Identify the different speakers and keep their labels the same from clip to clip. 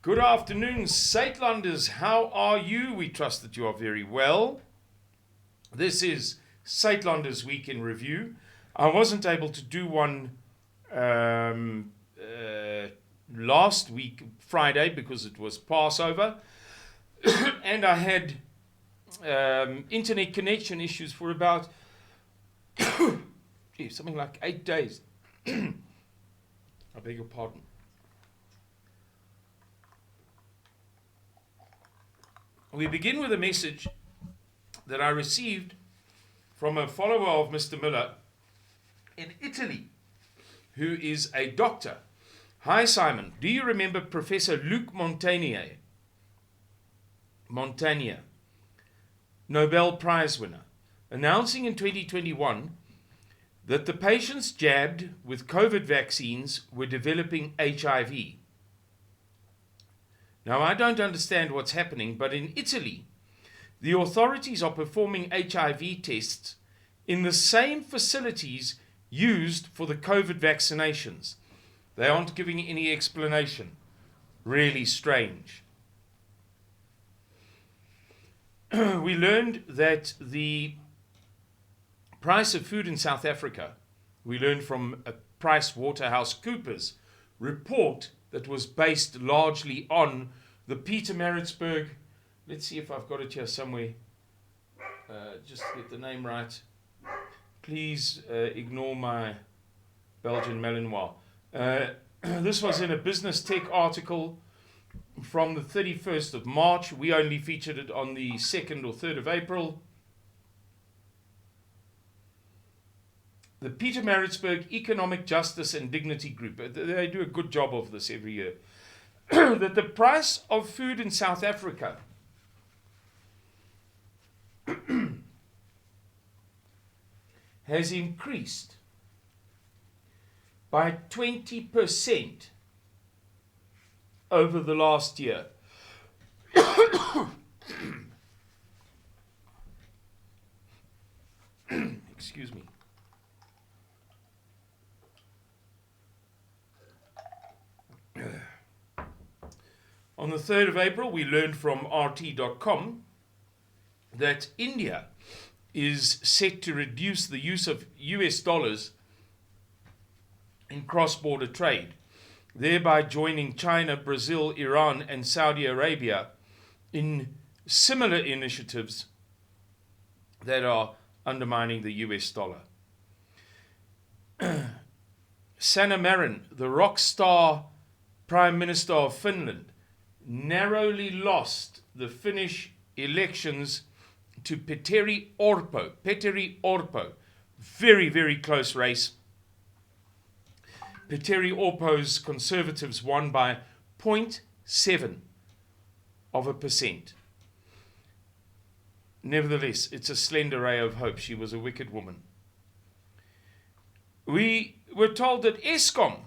Speaker 1: Good afternoon, Suidlanders. How are you? We trust that you are very well. This is Suidlanders Week in Review. I wasn't able to do one last week, Friday, because it was Passover. And I had internet connection issues for about something like 8 days. I beg your pardon. We begin with a message that I received from a follower of Mr. Miller in Italy, who is a doctor. Hi, Simon. Do you remember Professor Luc Montagnier, Nobel Prize winner, announcing in 2021 that the patients jabbed with COVID vaccines were developing HIV? Now, I don't understand what's happening, but in Italy, the authorities are performing HIV tests in the same facilities used for the COVID vaccinations. They aren't giving any explanation. Really strange. We learned that the price of food in South Africa, we learned from a PricewaterhouseCoopers report that was based largely on the Pietermaritzburg, let's see if I've got it here somewhere, just to get the name right. Please ignore my Belgian Malinois. This was in a Business Tech article from the 31st of March. We only featured it on the 2nd or 3rd of April. The Pietermaritzburg Economic Justice and Dignity Group, they do a good job of this every year, that the price of food in South Africa has increased by 20% over the last year. Excuse me. On the 3rd of April, we learned from RT.com that India is set to reduce the use of US dollars in cross-border trade, thereby joining China, Brazil, Iran, and Saudi Arabia in similar initiatives that are undermining the US dollar. Sanna Marin, the rock star Prime Minister of Finland, narrowly lost the Finnish elections to Petteri Orpo. Very, very close race. Petteri Orpo's Conservatives won by 0.7%. Nevertheless, it's a slender ray of hope. She was a wicked woman. We were told that Eskom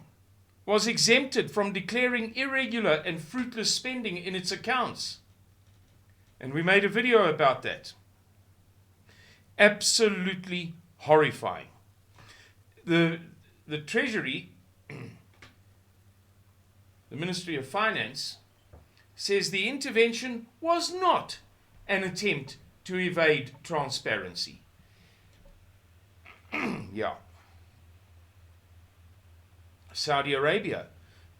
Speaker 1: was exempted from declaring irregular and fruitless spending in its accounts. And we made a video about that. Absolutely horrifying. The Treasury, the Ministry of Finance, says the intervention was not an attempt to evade transparency. Yeah. Saudi Arabia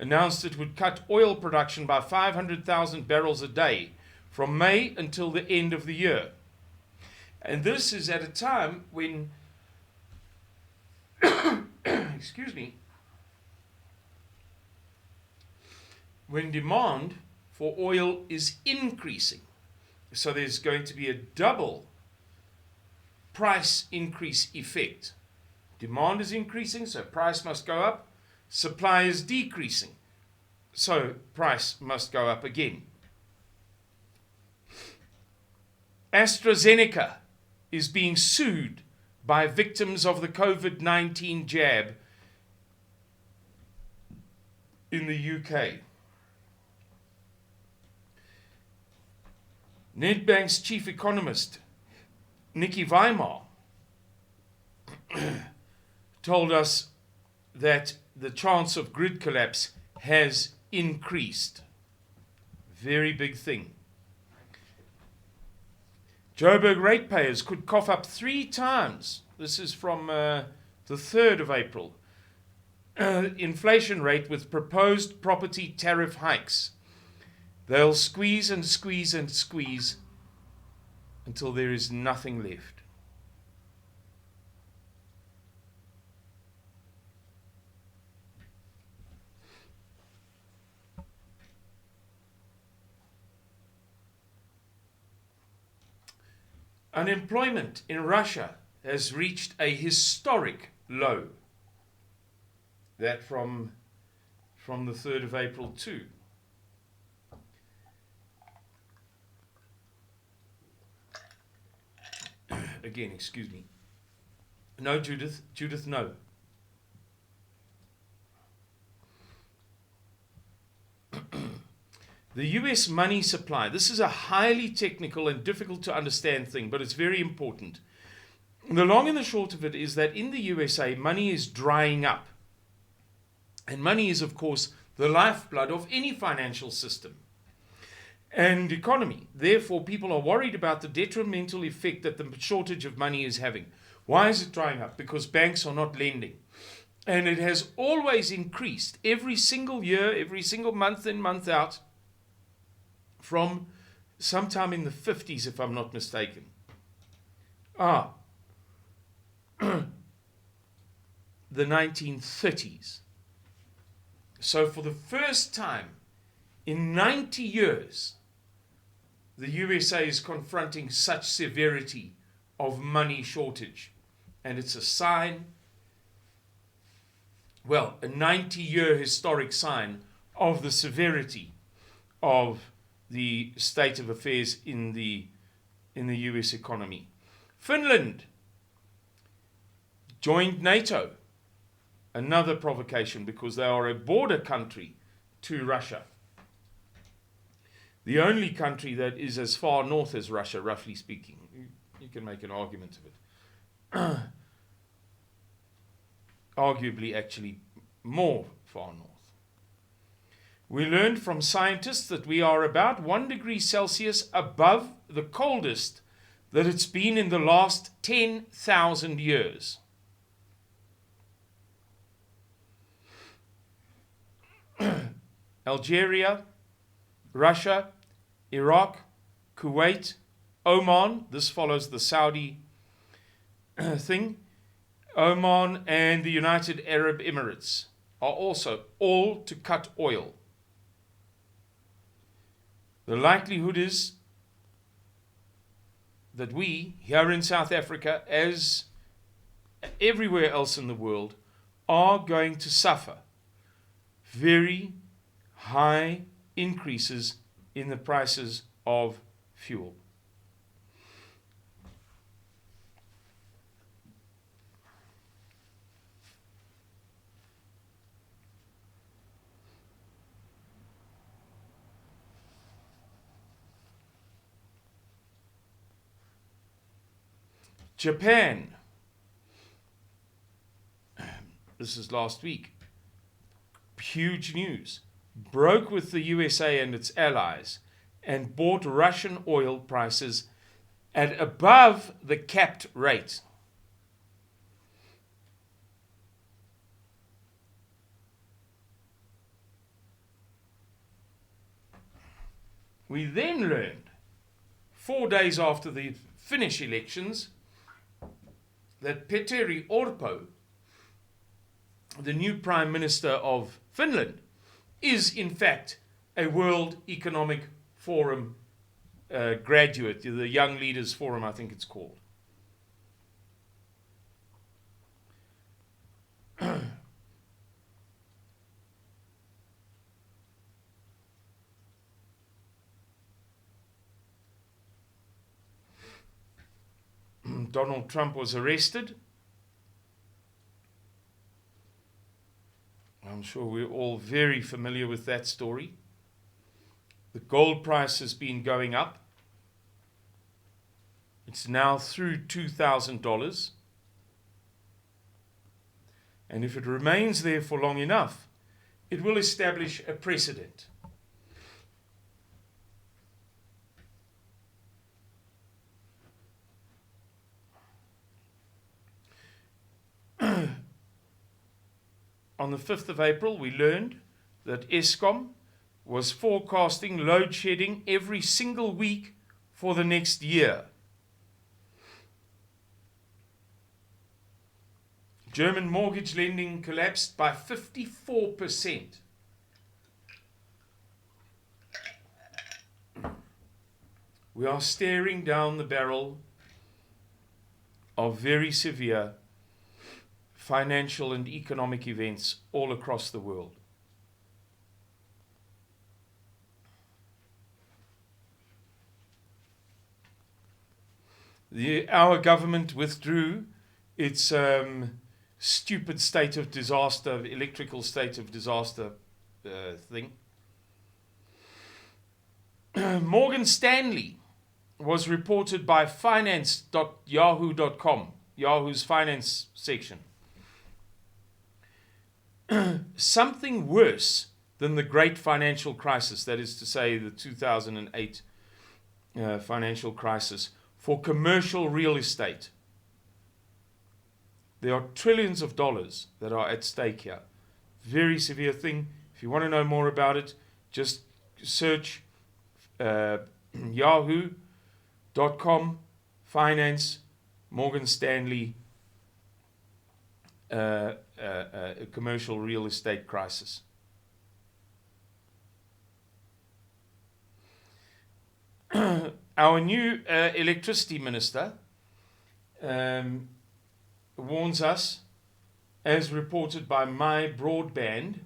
Speaker 1: announced it would cut oil production by 500,000 barrels a day from May until the end of the year. And this is at a time when, excuse me, when demand for oil is increasing. So there's going to be a double price increase effect. Demand is increasing, so price must go up. Supply is decreasing, so price must go up again. AstraZeneca is being sued by victims of the COVID-19 jab in the UK. Nedbank's chief economist, Nikki Weimar, told us that the chance of grid collapse has increased. Very big thing. Joburg ratepayers could cough up 3 times. This is from the 3rd of April. Inflation rate with proposed property tariff hikes. They'll squeeze and squeeze and squeeze until there is nothing left. Unemployment in Russia has reached a historic low. That from the 3rd of April too. Again, excuse me. No, Judith. Judith, no. The US money supply. This is a highly technical and difficult to understand thing, but it's very important. The long and the short of it is that in the USA, money is drying up. And money is, of course, the lifeblood of any financial system and economy. Therefore, people are worried about the detrimental effect that the shortage of money is having. Why is it drying up? Because banks are not lending. And it has always increased every single year, every single month in, month out, from sometime in the 50s, if I'm not mistaken. The 1930s. So for the first time in 90 years, the USA is confronting such severity of money shortage. And it's a sign, well, a 90-year historic sign of the severity of the state of affairs in the US economy. Finland joined NATO. Another provocation, because they are a border country to Russia. The only country that is as far north as Russia, roughly speaking. You can make an argument of it. Arguably, actually, more far north. We learned from scientists that we are about 1 degree Celsius above the coldest that it's been in the last 10,000 years. Algeria, Russia, Iraq, Kuwait, Oman, this follows the Saudi thing, Oman and the United Arab Emirates are also all to cut oil. The likelihood is that we, here in South Africa, as everywhere else in the world, are going to suffer very high increases in the prices of fuel. Japan, this is last week, huge news, broke with the USA and its allies and bought Russian oil prices at above the capped rate. We then learned, 4 days after the Finnish elections, that Petteri Orpo, the new Prime Minister of Finland, is in fact a World Economic Forum graduate, the Young Leaders Forum, I think it's called. Donald Trump was arrested. I'm sure we're all very familiar with that story. The gold price has been going up. It's now through $2,000. And if it remains there for long enough, it will establish a precedent. on the 5th of April, we learned that Eskom was forecasting load shedding every single week for the next year. German mortgage lending collapsed by 54%. We are staring down the barrel of very severe financial and economic events all across the world. Our government withdrew its stupid state of disaster, electrical state of disaster thing. Morgan Stanley was reported by finance.yahoo.com, Yahoo's finance section. Something worse than the great financial crisis, that is to say the 2008 financial crisis, for commercial real estate. There are trillions of dollars that are at stake here. Very severe thing. If you want to know more about it, just search yahoo.com, finance, Morgan Stanley, commercial real estate crisis. Our new electricity minister warns us, as reported by My Broadband,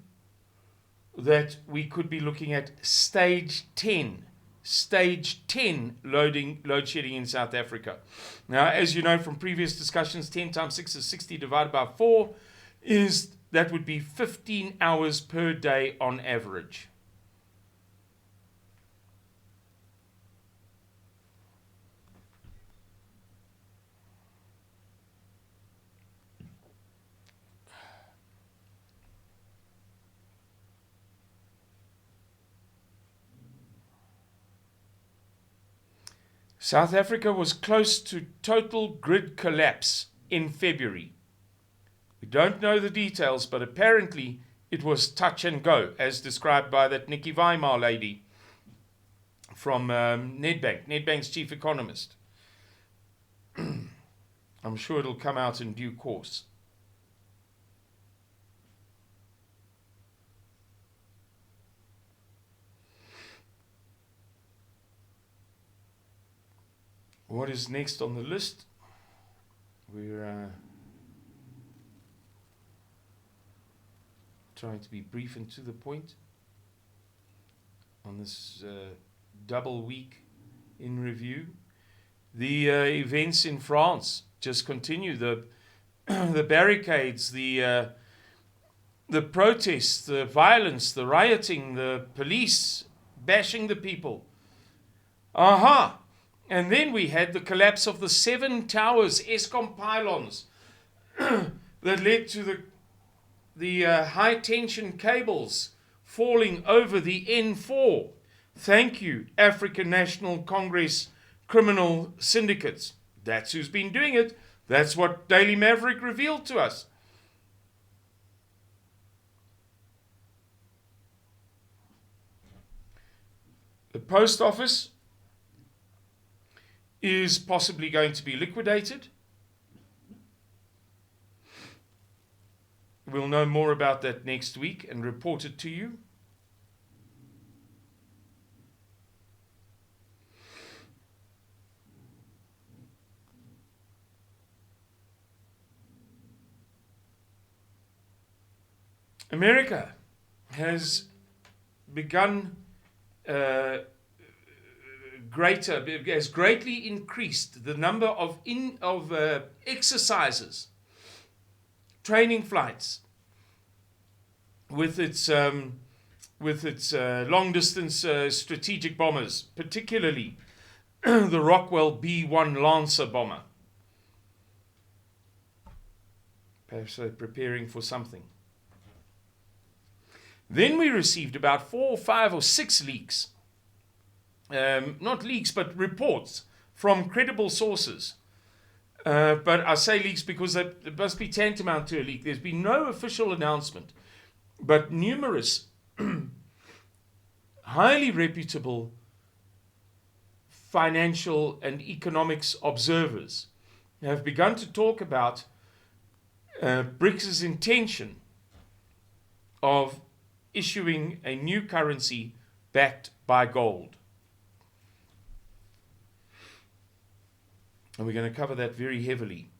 Speaker 1: that we could be looking at stage 10 load shedding in South Africa. Now, as you know from previous discussions, 10 times 6 is 60 divided by 4 that would be 15 hours per day on average. South Africa was close to total grid collapse in February. We don't know the details, but apparently it was touch and go, as described by that Nikki Weimar lady from Nedbank's chief economist. I'm sure it'll come out in due course. What is next on the list? We're trying to be brief and to the point on this double week in review. The events in France just continue. The barricades, the protests, the violence, the rioting, the police bashing the people. Aha! And then we had the collapse of the 7 towers, Eskom pylons, that led to the high tension cables falling over the N4. Thank you, African National Congress criminal syndicates. That's who's been doing it. That's what Daily Maverick revealed to us. The post office is possibly going to be liquidated. We'll know more about that next week and report it to you. America has begun has greatly increased the number of exercises, training flights, with its long-distance strategic bombers, particularly the Rockwell B-1 Lancer bomber. Perhaps they're preparing for something. Then we received about 4, 5, or 6 leaks. Not leaks, but reports from credible sources. But I say leaks because it must be tantamount to a leak. There's been no official announcement. But numerous highly reputable financial and economics observers have begun to talk about BRICS' intention of issuing a new currency backed by gold. And we're going to cover that very heavily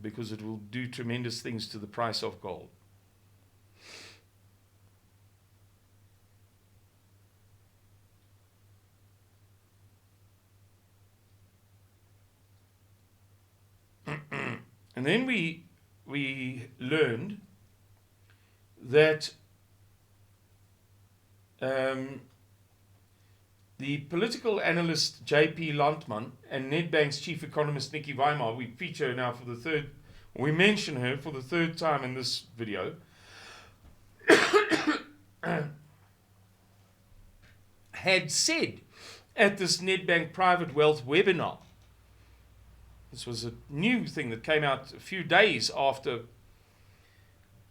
Speaker 1: because it will do tremendous things to the price of gold. And then we learned that the political analyst J.P. Landman and Nedbank's chief economist Nikki Weimar, we feature her now for the third, we mention her for the third time in this video, had said at this Nedbank Private Wealth webinar, this was a new thing that came out a few days after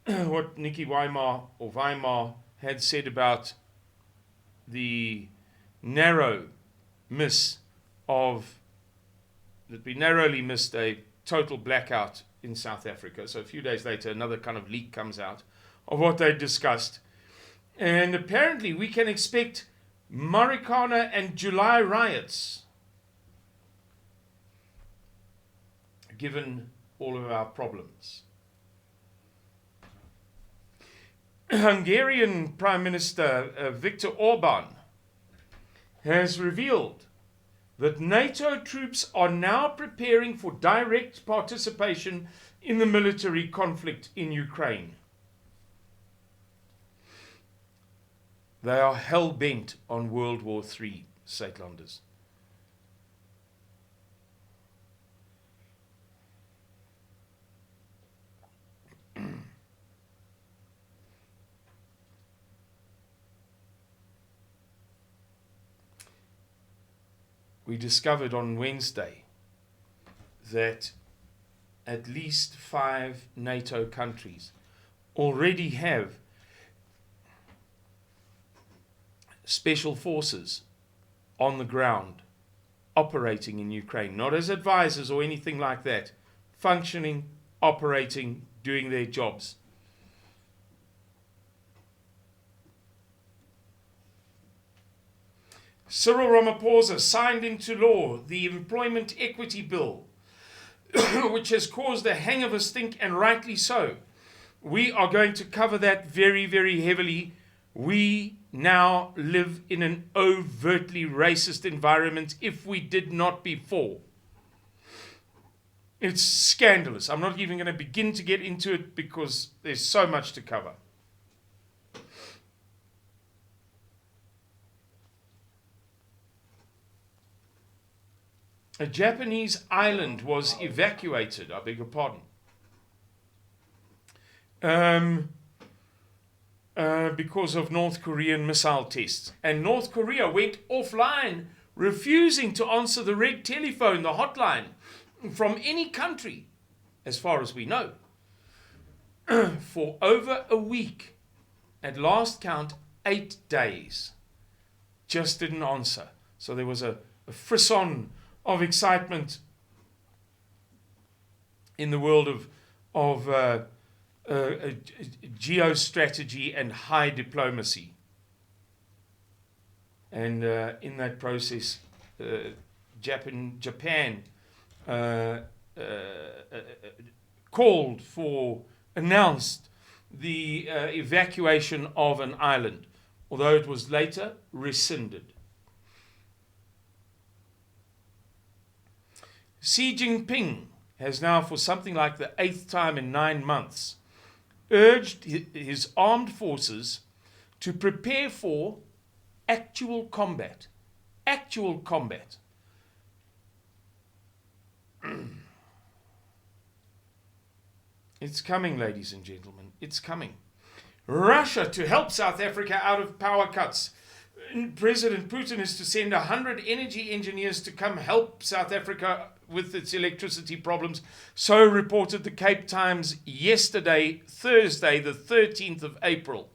Speaker 1: what Nikki Weimar had said about the narrow miss of, that we narrowly missed a total blackout in South Africa. So a few days later, another kind of leak comes out of what they discussed. And apparently we can expect Marikana and July riots, given all of our problems. Hungarian Prime Minister Viktor Orban has revealed that NATO troops are now preparing for direct participation in the military conflict in Ukraine. They are hell-bent on World War III, Suidlanders. We discovered on Wednesday that at least 5 NATO countries already have special forces on the ground operating in Ukraine, not as advisors or anything like that, functioning, operating, doing their jobs. Cyril Ramaphosa signed into law the Employment Equity Bill, which has caused a hang of a stink, and rightly so. We are going to cover that very, very heavily. We now live in an overtly racist environment if we did not before. It's scandalous. I'm not even going to begin to get into it because there's so much to cover. A Japanese island was evacuated, I beg your pardon, because of North Korean missile tests. And North Korea went offline, refusing to answer the red telephone, the hotline, from any country, as far as we know, for over a week. At last count, 8 days. Just didn't answer. So there was a frisson of excitement in the world of geostrategy and high diplomacy. And in that process, Japan announced the evacuation of an island, although it was later rescinded. Xi Jinping has now, for something like the 8th time in 9 months, urged his armed forces to prepare for actual combat. Actual combat. It's coming, ladies and gentlemen. It's coming. Russia to help South Africa out of power cuts. President Putin is to send 100 energy engineers to come help South Africa with its electricity problems. So reported the Cape Times yesterday, Thursday, the 13th of April.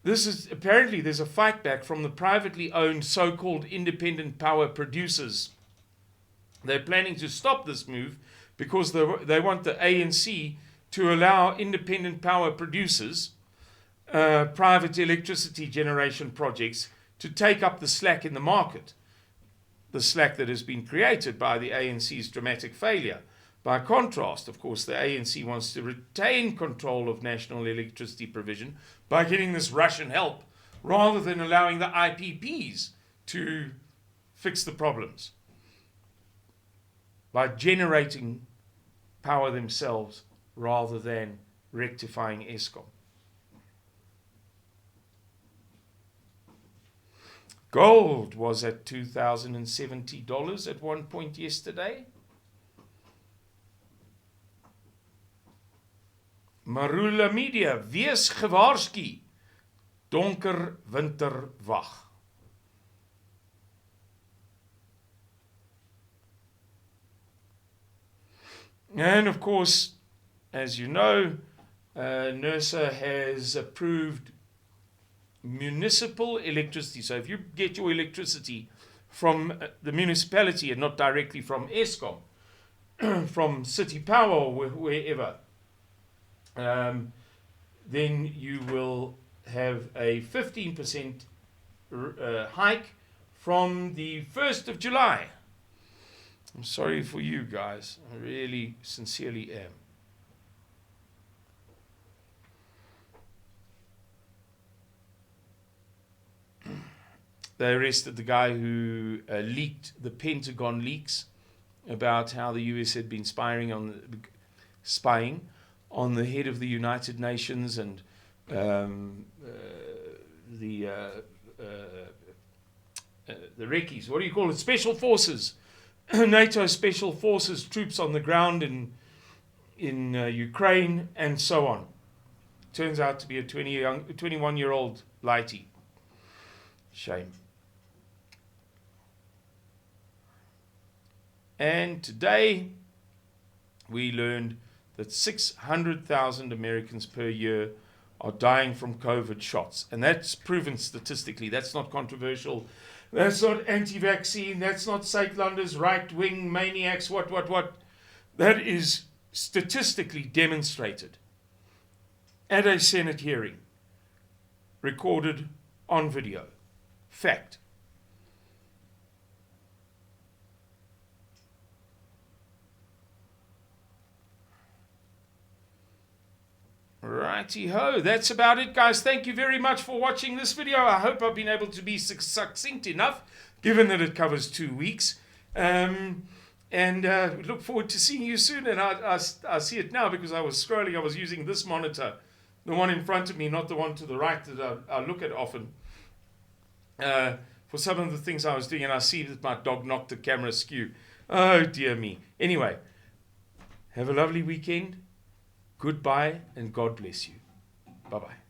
Speaker 1: This is apparently there's a fight back from the privately owned so-called independent power producers. They're planning to stop this move because they want the ANC to allow independent power producers, private electricity generation projects, to take up the slack in the market, the slack that has been created by the ANC's dramatic failure. By contrast, of course, the ANC wants to retain control of national electricity provision by getting this Russian help, rather than allowing the IPPs to fix the problems by generating power themselves rather than rectifying Eskom. Gold was at $2,070 at one point yesterday. Marula Media, wees gewaarsku, donker winter wag. And of course, as you know, NERSA has approved municipal electricity. So if you get your electricity from the municipality and not directly from Eskom, from City Power or wherever, then you will have a 15% hike from the 1st of July. I'm sorry for you guys. I really, sincerely am. They arrested the guy who leaked the Pentagon leaks about how the US had been spying on the head of the United Nations and the Rekis. What do you call it? Special forces. NATO special forces troops on the ground in Ukraine and so on. Turns out to be a 21-year-old lighty. Shame. And today we learned that 600,000 Americans per year are dying from COVID shots. And that's proven statistically. That's not controversial. That's not anti-vaccine. That's not Suidlanders, right-wing maniacs, what. That is statistically demonstrated at a Senate hearing, recorded on video. Fact. Righty-ho, that's about it, guys. Thank you very much for watching this video. I hope I've been able to be succinct enough, given that it covers 2 weeks. And look forward to seeing you soon. And I see it now because I was scrolling. I was using this monitor, the one in front of me, not the one to the right that I look at often, for some of the things I was doing. And I see that my dog knocked the camera askew. Oh, dear me. Anyway, have a lovely weekend. Goodbye and God bless you. Bye-bye.